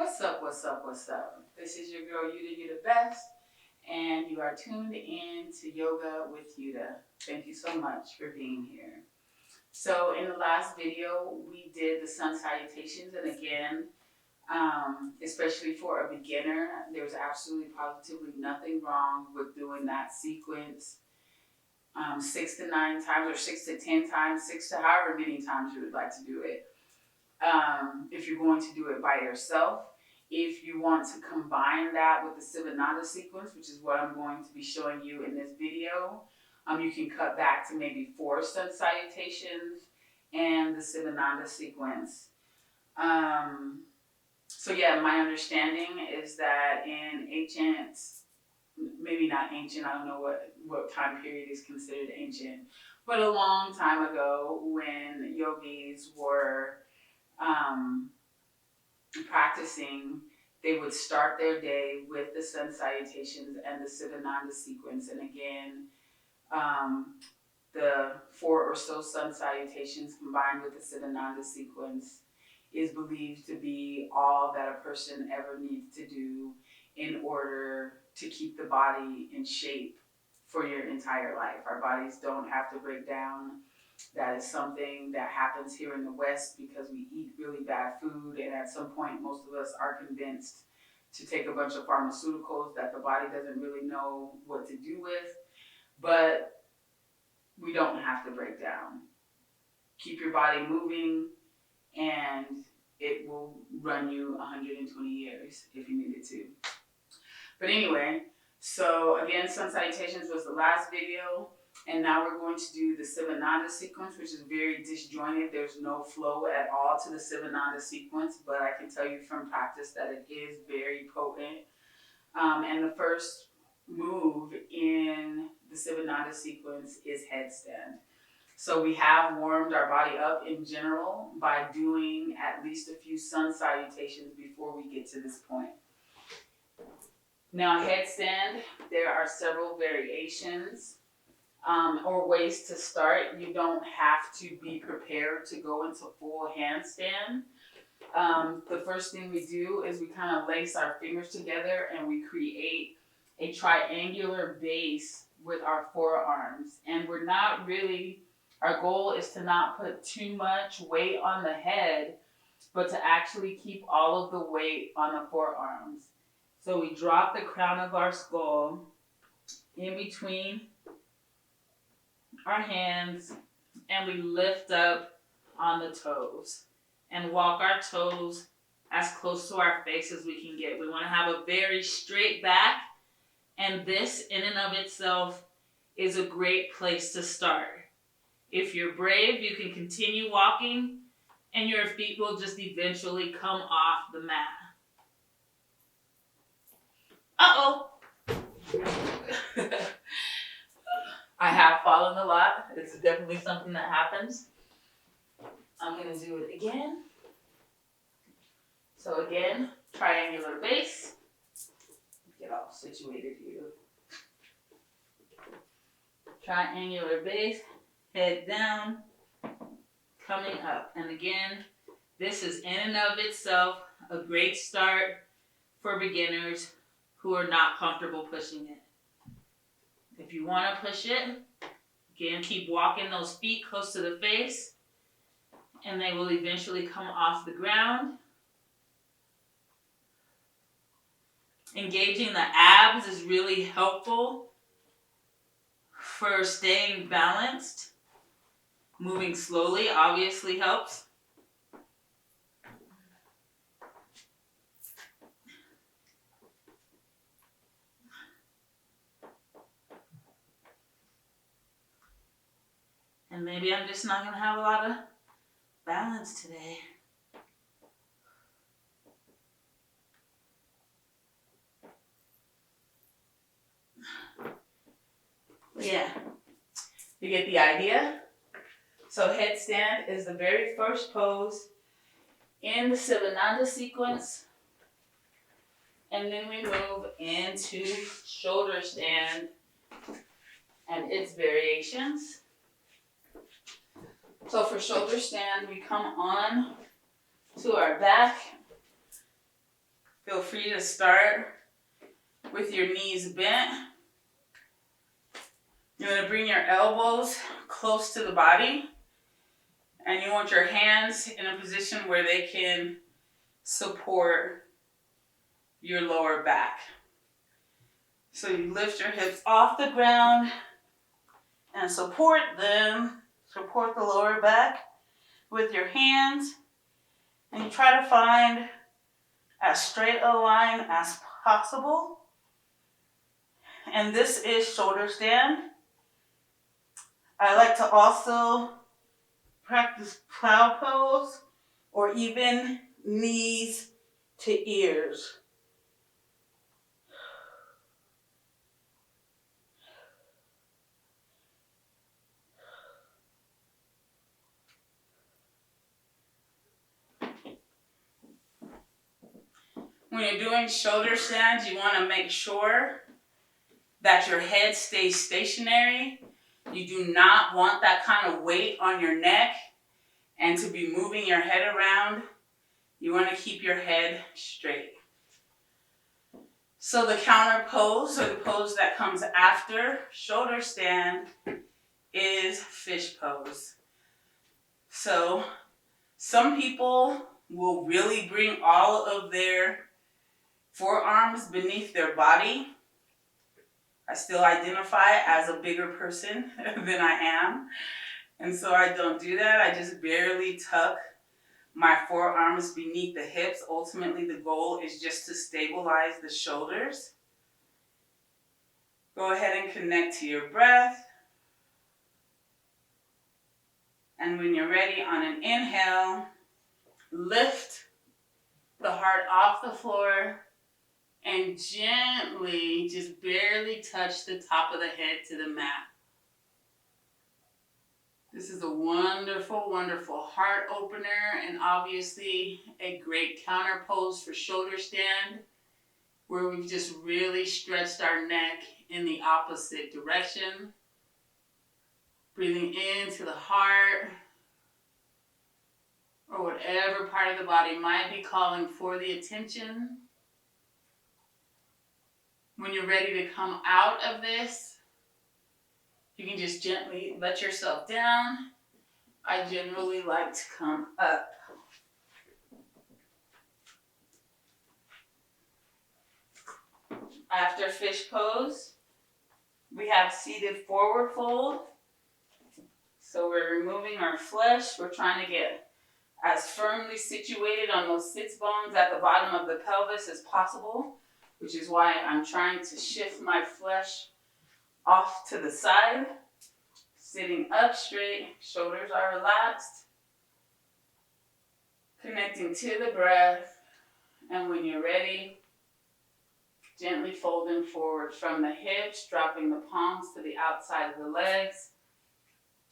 What's up, what's up, what's up? This is your girl Euda, you the best, and you are tuned in to Yoga with Euda. Thank you so much for being here. So in the last video, we did the sun salutations, and again, especially for a beginner, there's absolutely positively nothing wrong with doing that sequence 6 to 9 times or 6 to 10 times, 6 to however many times you would like to do it. If you're going to do it by yourself. If you want to combine that with the Sivananda sequence, which is what I'm going to be showing you in this video, you can cut back to maybe 4 sun salutations and the Sivananda sequence. So yeah, my understanding is that in ancient, maybe not ancient, I don't know what time period is considered ancient, but a long time ago when yogis were practicing, they would start their day with the sun salutations and the Sivananda sequence. And again, the 4 or so sun salutations combined with the Sivananda sequence is believed to be all that a person ever needs to do in order to keep the body in shape for your entire life. Our bodies don't have to break down. That is something that happens here in the West because we eat really bad food, and at some point most of us are convinced to take a bunch of pharmaceuticals that the body doesn't really know what to do with. But we don't have to break down. Keep your body moving and it will run you 120 years if you needed to. But anyway, so again, sun salutations was the last video. And now we're going to do the Sivananda sequence, which is very disjointed. There's no flow at all to the Sivananda sequence, but I can tell you from practice that it is very potent. And the first move in the Sivananda sequence is headstand. So we have warmed our body up in general by doing at least a few sun salutations before we get to this point. Now headstand, there are several variations. Or ways to start. You don't have to be prepared to go into full handstand. The first thing we do is we kind of lace our fingers together and we create a triangular base with our forearms. And we're not really, our goal is to not put too much weight on the head, but to actually keep all of the weight on the forearms. So we drop the crown of our skull in between our hands, and we lift up on the toes and walk our toes as close to our face as we can get. We want to have a very straight back, and this in and of itself is a great place to start. If you're brave, you can continue walking and your feet will just eventually come off the mat. I have fallen a lot. It's definitely something that happens. I'm going to do it again. So again, triangular base. Get all situated here. Triangular base, head down, coming up. And again, this is in and of itself a great start for beginners who are not comfortable pushing it. If you want to push it, again, keep walking those feet close to the face, and they will eventually come off the ground. Engaging the abs is really helpful for staying balanced. Moving slowly obviously helps. And maybe I'm just not going to have a lot of balance today. Yeah, you get the idea? So headstand is the very first pose in the Sivananda sequence. And then we move into shoulder stand and its variations. So for shoulder stand, we come on to our back, Feel free to start with your knees bent. You're going to bring your elbows close to the body, and you want your hands in a position where they can support your lower back. So you lift your hips off the ground and support them. Support the lower back with your hands, and you try to find as straight a line as possible. And this is shoulder stand. I like to also practice plow pose or even knees to ears. When you're doing shoulder stands, you want to make sure that your head stays stationary. You do not want that kind of weight on your neck and to be moving your head around. You want to keep your head straight. So the counter pose, or the pose that comes after shoulder stand, is fish pose. So some people will really bring all of their forearms beneath their body. I still identify as a bigger person than I am. And so I don't do that. I just barely tuck my forearms beneath the hips. Ultimately, the goal is just to stabilize the shoulders. Go ahead and connect to your breath. And when you're ready, on an inhale, lift the heart off the floor and gently, just barely touch the top of the head to the mat. This is a wonderful, wonderful heart opener, and obviously a great counter pose for shoulder stand, where we've just really stretched our neck in the opposite direction. Breathing into the heart, or whatever part of the body might be calling for the attention. When you're ready to come out of this, you can just gently let yourself down. I generally like to come up. After fish pose, we have seated forward fold. So we're removing our flesh. We're trying to get as firmly situated on those sits bones at the bottom of the pelvis as possible, which is why I'm trying to shift my flesh off to the side. Sitting up straight, shoulders are relaxed. Connecting to the breath, and when you're ready, gently folding forward from the hips, dropping the palms to the outside of the legs.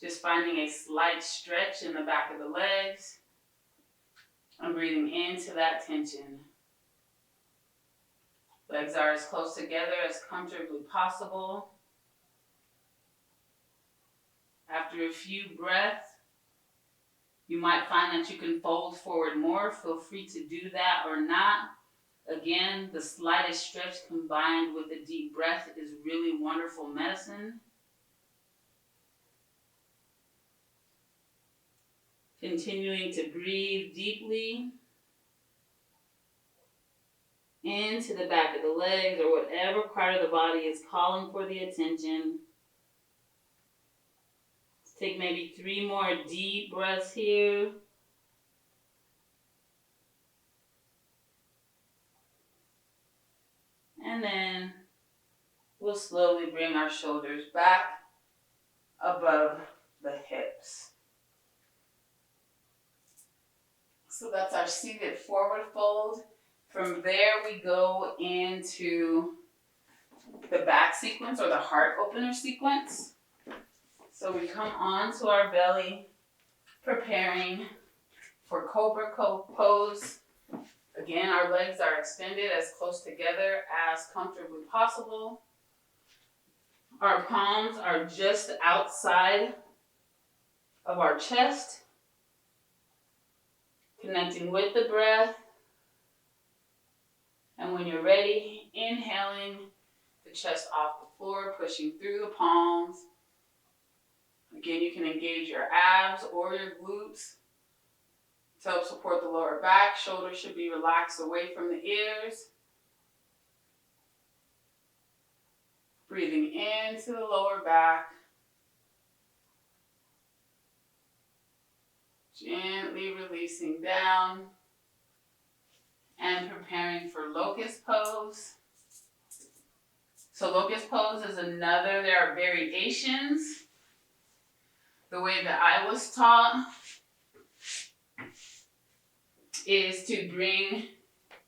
Just finding a slight stretch in the back of the legs. And breathing into that tension. Legs are as close together as comfortably possible. After a few breaths, you might find that you can fold forward more. Feel free to do that or not. Again, the slightest stretch combined with a deep breath is really wonderful medicine. Continuing to breathe deeply into the back of the legs or whatever part of the body is calling for the attention. Let's take maybe 3 more deep breaths here. And then we'll slowly bring our shoulders back above the hips. So that's our seated forward fold. From there we go into the back sequence or the heart opener sequence. So we come onto our belly, preparing for cobra pose. Again, our legs are extended as close together as comfortably possible. Our palms are just outside of our chest, connecting with the breath. when you're ready, inhaling the chest off the floor, pushing through the palms. Again, you can engage your abs or your glutes to help support the lower back. Shoulders should be relaxed away from the ears. Breathing into the lower back. Gently releasing down. And preparing for locust pose. So locust pose is another, there are variations. The way that I was taught is to bring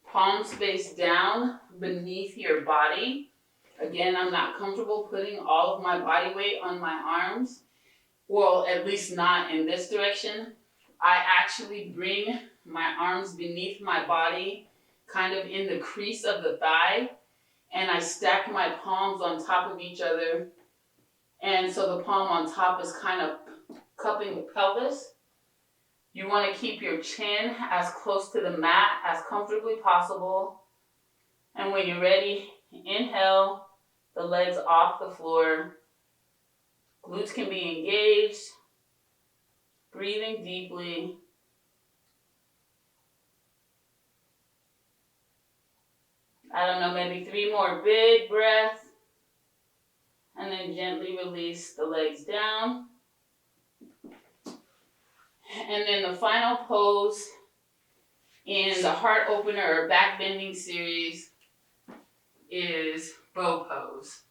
palms face down beneath your body. Again, I'm not comfortable putting all of my body weight on my arms. Well, at least not in this direction. I actually bring my arms beneath my body, kind of in the crease of the thigh, and I stack my palms on top of each other. And so the palm on top is kind of cupping the pelvis. You want to keep your chin as close to the mat as comfortably possible. And when you're ready, inhale the legs off the floor. Glutes can be engaged. Breathing deeply. I don't know, maybe 3 more big breaths. And then gently release the legs down. And then the final pose in the heart opener or back bending series is bow pose.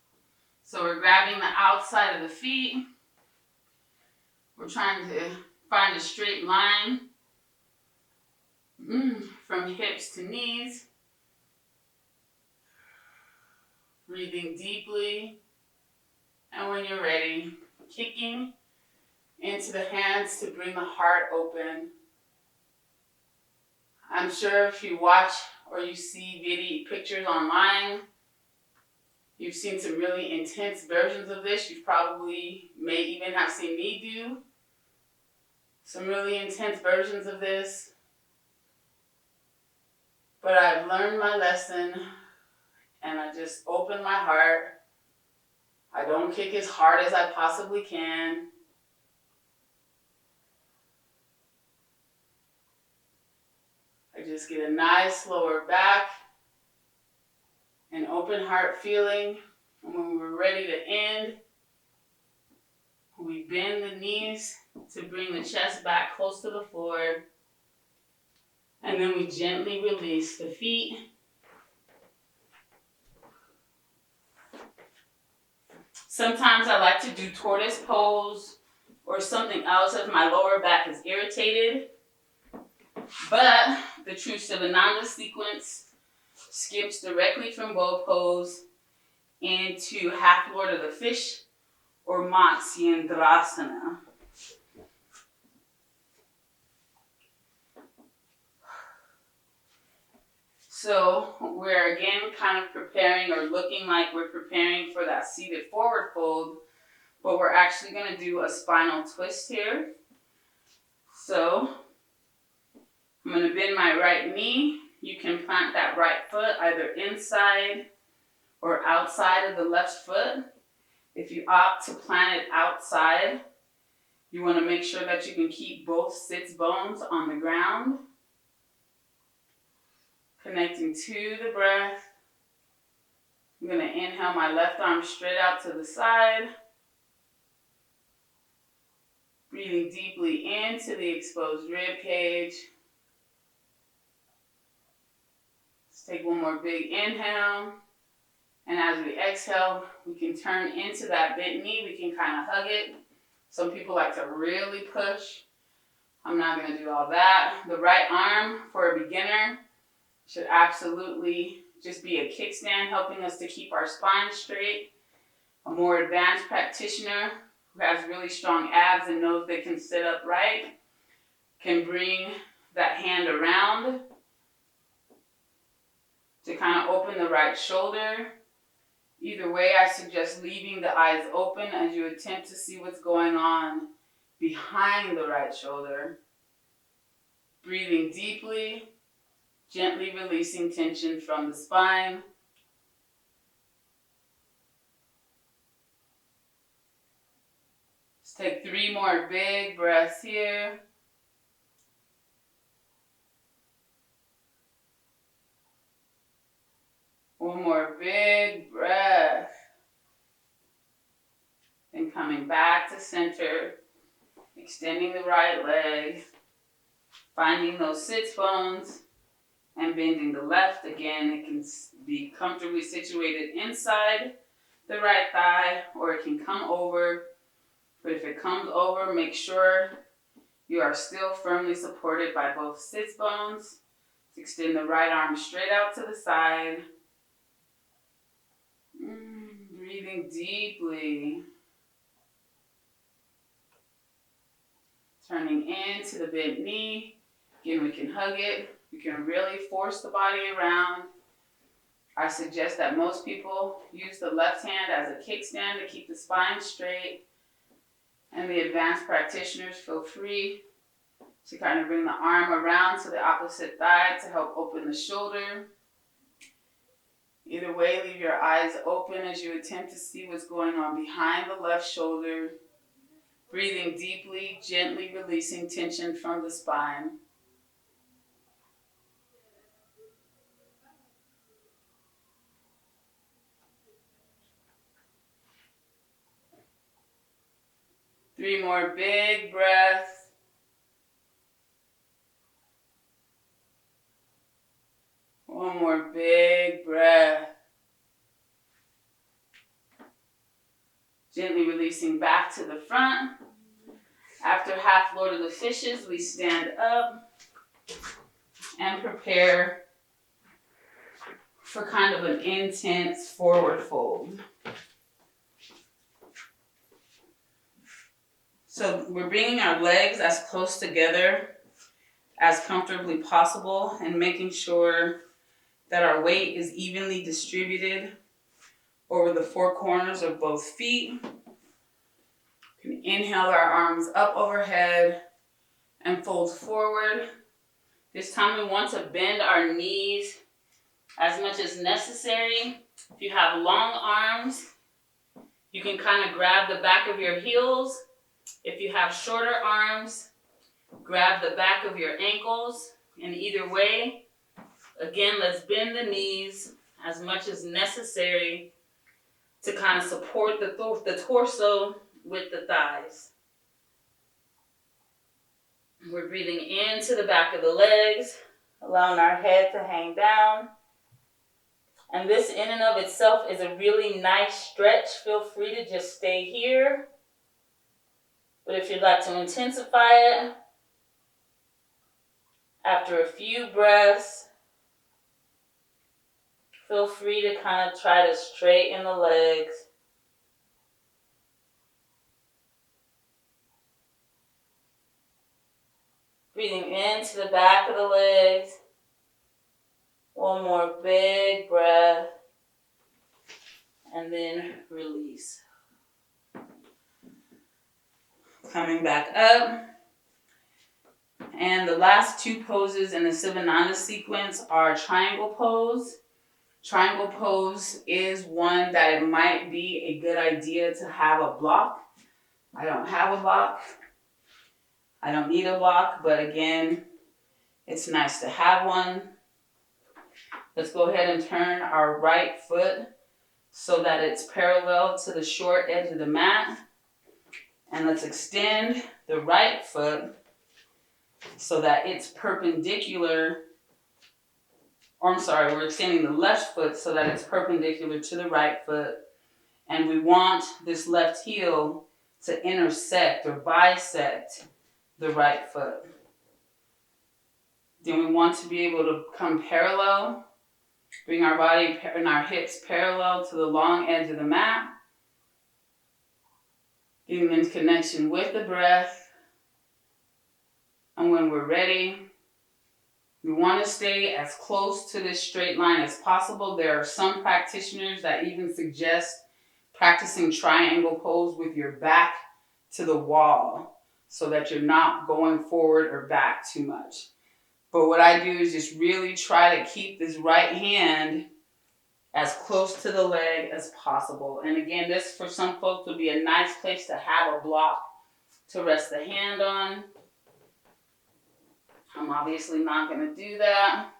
So we're grabbing the outside of the feet. We're trying to find a straight line from hips to knees. Breathing deeply. And when you're ready, kicking into the hands to bring the heart open. I'm sure if you watch or you see pictures online, you've seen some really intense versions of this. You probably may even have seen me do some really intense versions of this. But I've learned my lesson and I just open my heart. I don't kick as hard as I possibly can. I just get a nice lower back, an open heart feeling. And when we're ready to end, we bend the knees to bring the chest back close to the floor. And then we gently release the feet. Sometimes I like to do tortoise pose or something else if my lower back is irritated. But the true Sivananda sequence skips directly from bow pose into half lord of the fish or Matsyendrasana. So we're again kind of preparing or looking like we're preparing for that seated forward fold, but we're actually going to do a spinal twist here. So I'm going to bend my right knee. You can plant that right foot either inside or outside of the left foot. If you opt to plant it outside, you want to make sure that you can keep both sits bones on the ground. Connecting to the breath. I'm going to inhale my left arm straight out to the side. Breathing deeply into the exposed rib cage. Let's take one more big inhale. And as we exhale, we can turn into that bent knee. We can kind of hug it. Some people like to really push. I'm not going to do all that. The right arm for a beginner should absolutely just be a kickstand, helping us to keep our spine straight. A more advanced practitioner who has really strong abs and knows they can sit upright can bring that hand around to kind of open the right shoulder. Either way, I suggest leaving the eyes open as you attempt to see what's going on behind the right shoulder. Breathing deeply. Gently releasing tension from the spine. Let's take 3 more big breaths here. One more big breath. And coming back to center, extending the right leg, finding those sits bones, and bending the left. Again, it can be comfortably situated inside the right thigh, or it can come over. But if it comes over, make sure you are still firmly supported by both sits bones. Extend the right arm straight out to the side. Breathing deeply. Turning into the bent knee. Again, we can hug it. We can really force the body around. I suggest that most people use the left hand as a kickstand to keep the spine straight. And the advanced practitioners, feel free to kind of bring the arm around to the opposite thigh to help open the shoulder. Either way, leave your eyes open as you attempt to see what's going on behind the left shoulder. Breathing deeply, gently releasing tension from the spine. Three more big breaths. One more big breath. Gently releasing back to the front. After half Lord of the Fishes, we stand up and prepare for kind of an intense forward fold. So we're bringing our legs as close together as comfortably possible and making sure that our weight is evenly distributed over the four corners of both feet. We can inhale our arms up overhead and fold forward. This time we want to bend our knees as much as necessary. If you have long arms, you can kind of grab the back of your heels. If you have shorter arms, grab the back of your ankles. And either way, again, let's bend the knees as much as necessary to kind of support the torso with the thighs. We're breathing into the back of the legs, allowing our head to hang down. And this in and of itself is a really nice stretch. Feel free to just stay here. But if you'd like to intensify it, after a few breaths, feel free to kind of try to straighten the legs. Breathing into the back of the legs. One more big breath. And then release. Coming back up. And the last two poses in the Sivananda sequence are triangle pose. Triangle pose is one that it might be a good idea to have a block. I don't have a block. I don't need a block, but again, it's nice to have one. Let's go ahead and turn our right foot so that it's parallel to the short edge of the mat. And let's extend the right foot so that it's perpendicular. We're extending the left foot so that it's perpendicular to the right foot. And we want this left heel to intersect or bisect the right foot. Then we want to be able to come parallel, bring our body and our hips parallel to the long edge of the mat. Getting in connection with the breath. And when we're ready, we want to stay as close to this straight line as possible. There are some practitioners that even suggest practicing triangle pose with your back to the wall so that you're not going forward or back too much. But what I do is just really try to keep this right hand as close to the leg as possible. And again, this for some folks would be a nice place to have a block to rest the hand on. I'm obviously not going to do that.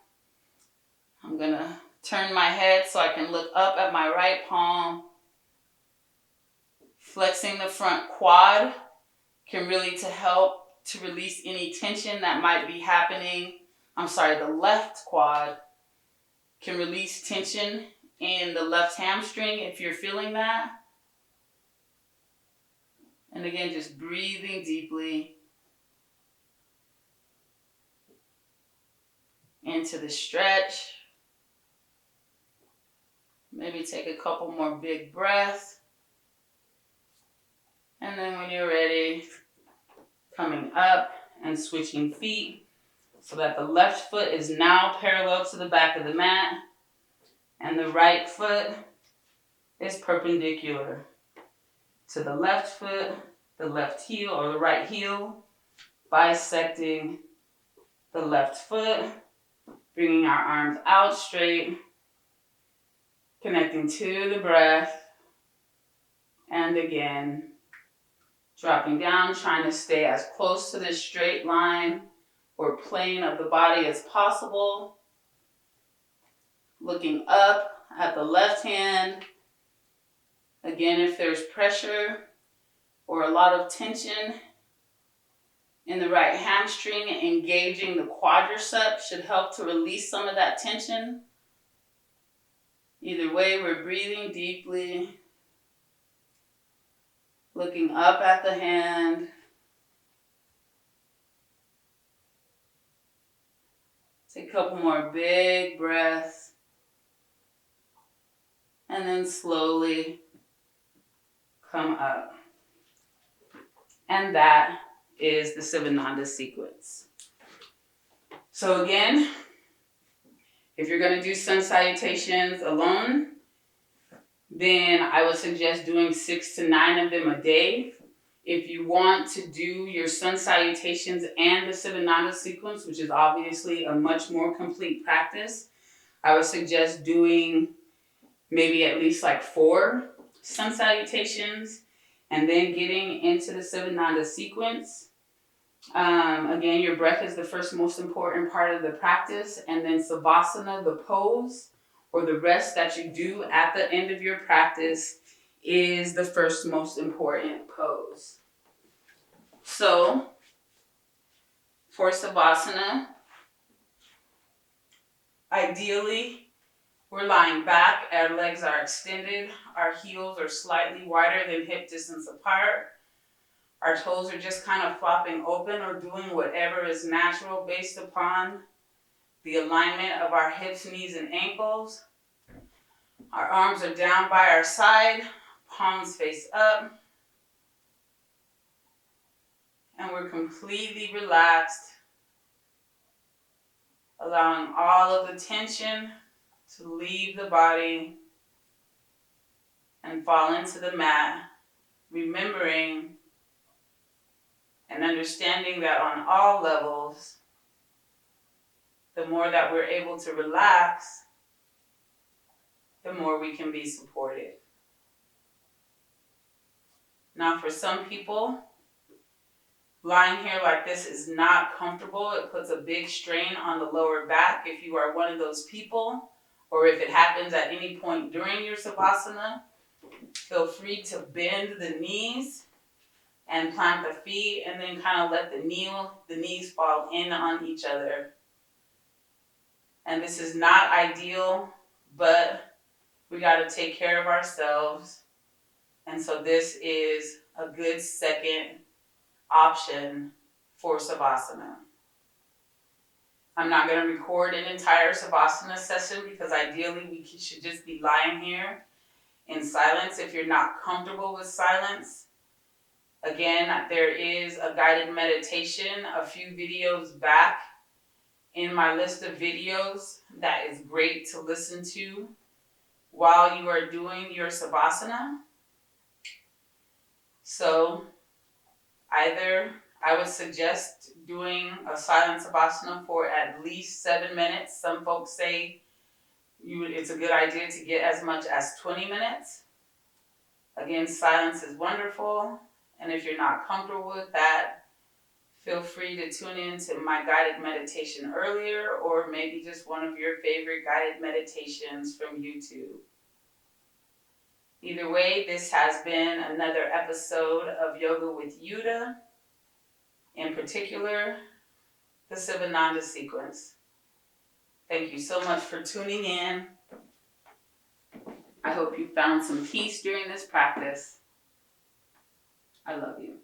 I'm going to turn my head so I can look up at my right palm. Flexing the front quad can really help to release any tension that might be happening. The left quad can release tension in the left hamstring if you're feeling that. And again, just breathing deeply into the stretch. Maybe take a couple more big breaths. And then when you're ready, coming up and switching feet so that the left foot is now parallel to the back of the mat and the right foot is perpendicular to the left foot, the left heel or the right heel, bisecting the left foot, bringing our arms out straight, connecting to the breath, and again, dropping down, trying to stay as close to this straight line or plane of the body as possible. Looking up at the left hand. Again, if there's pressure or a lot of tension in the right hamstring, engaging the quadricep should help to release some of that tension. Either way, we're breathing deeply, looking up at the hand. Take a couple more big breaths. And then slowly come up. And that is the Sivananda sequence. So again, if you're going to do sun salutations alone, then I would suggest doing 6 to 9 of them a day. If you want to do your sun salutations and the Sivananda sequence, which is obviously a much more complete practice, I would suggest doing maybe at least like 4 sun salutations and then getting into the Sivananda sequence. Again, your breath is the first most important part of the practice, and then Savasana, the pose or the rest that you do at the end of your practice, is the first most important pose. So, for Savasana, ideally, we're lying back, our legs are extended, our heels are slightly wider than hip distance apart. Our toes are just kind of flopping open or doing whatever is natural based upon the alignment of our hips, knees, and ankles. Our arms are down by our side, palms face up. And we're completely relaxed, allowing all of the tension to leave the body and fall into the mat, remembering and understanding that on all levels, the more that we're able to relax, the more we can be supported. Now, for some people, lying here like this is not comfortable. It puts a big strain on the lower back. If you are one of those people, or if it happens at any point during your Savasana, feel free to bend the knees and plant the feet, and then kind of let the knees fall in on each other. And this is not ideal, but we got to take care of ourselves. And so this is a good second option for Savasana. I'm not going to record an entire Savasana session because ideally we should just be lying here in silence if you're not comfortable with silence. Again, there is a guided meditation a few videos back in my list of videos that is great to listen to while you are doing your Savasana. So either I would suggest doing a silent savasana for at least 7 minutes. Some folks say it's a good idea to get as much as 20 minutes. Again, silence is wonderful, and if you're not comfortable with that, feel free to tune in to my guided meditation earlier, or maybe just one of your favorite guided meditations from YouTube. Either way, this has been another episode of Yoga with Euda, in particular, the Sivananda sequence. Thank you so much for tuning in. I hope you found some peace during this practice. I love you.